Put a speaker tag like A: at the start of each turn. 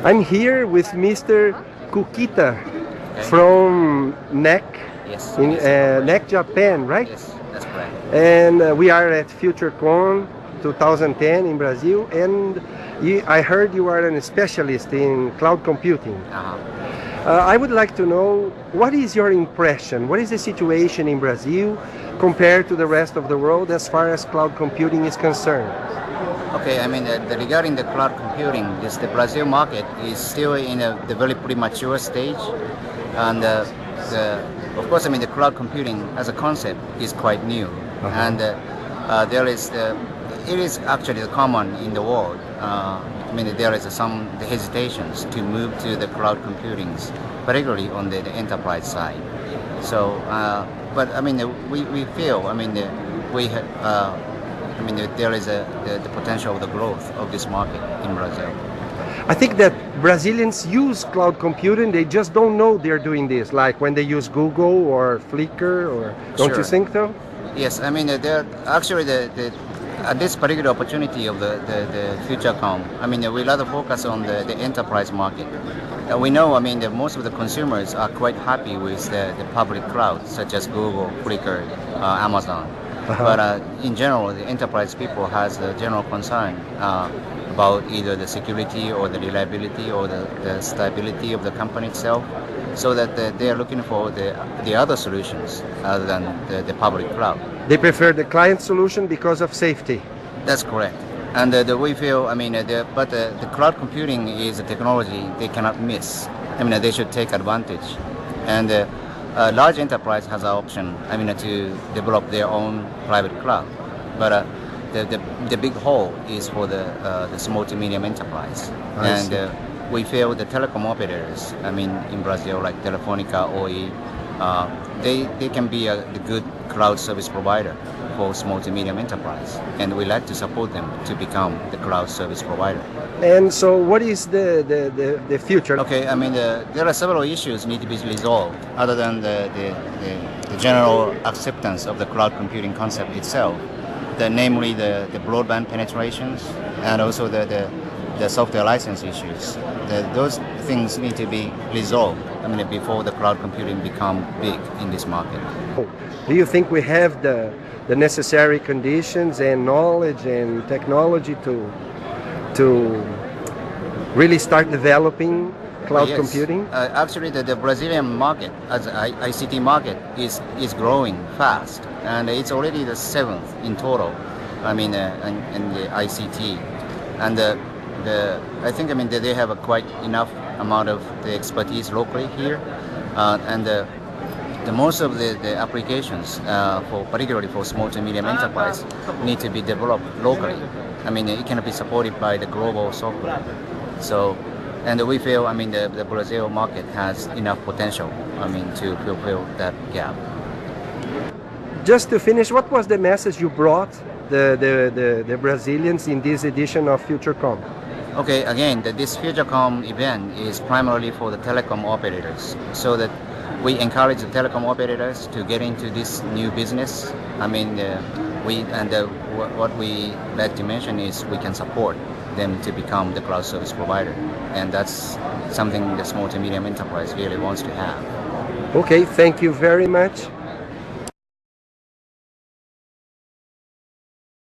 A: I'm here with Mr. Kukita from NEC, in NEC Japan, right?
B: Yes, that's correct.
A: And we are at Futurecom 2010 in Brazil, and I heard you are a specialist in cloud computing. I would like to know, what is your impression? What is the situation in Brazil compared to the rest of the world as far as cloud computing is concerned?
B: Okay, I mean, regarding the cloud computing, the Brazil market is still in the very premature stage, and of course, I mean, the cloud computing as a concept is quite new, and it is actually common in the world. I mean, there is some hesitations to move to the cloud computing, particularly on the enterprise side. So, but I mean, we feel, I mean, there is the potential of the growth of this market in Brazil.
A: I think that Brazilians use cloud computing, they just don't know they're doing this, like when they use Google or Flickr, or don't you think so?
B: Yes, I mean, actually at this particular opportunity of the Futurecom, I mean, we rather focus on the enterprise market. We know, I mean, that most of the consumers are quite happy with the public cloud, such as Google, Flickr, Amazon. But in general, the enterprise people has a general concern about either the security or the reliability or the stability of the company itself, so that they are looking for the other solutions other than the public cloud.
A: They prefer the client solution because of safety.
B: That's correct. And we feel, I mean, but the cloud computing is a technology they cannot miss. I mean, they should take advantage. And large enterprise has an option, I mean, to develop their own private cloud. But the big hole is for the small to medium enterprise. We feel the telecom operators, I mean, in Brazil, like Telefonica, Oi, they can be the good cloud service provider for small to medium enterprise, and we like to support them to become the cloud service provider.
A: And so, what is the future?
B: Okay, I mean, there are several issues need to be resolved other than the general acceptance of the cloud computing concept itself. Namely the broadband penetrations and also the software license issues. Those things need to be resolved, I mean, before the cloud computing become big in this market.
A: Do you think we have the necessary conditions and knowledge and technology to really start developing cloud computing?
B: Actually, the Brazilian market, as ICT market, is growing fast, and it's already the 7th in total. I mean, in the ICT, and I think, I mean, they have a quite enough amount of the expertise locally here, and the most of the applications, particularly for small to medium enterprise, need to be developed locally. I mean, it cannot be supported by the global software. So, and we feel, I mean, the Brazil market has enough potential, I mean, to fulfill that gap.
A: Just to finish, what was the message you brought the Brazilians in this edition of Futurecom?
B: Okay, again, this Futurecom event is primarily for the telecom operators, so that we encourage the telecom operators to get into this new business. I mean, what we like to mention is we can support them to become the cloud service provider, and that's something the small to medium enterprise really wants to have.
A: Okay, thank you very much.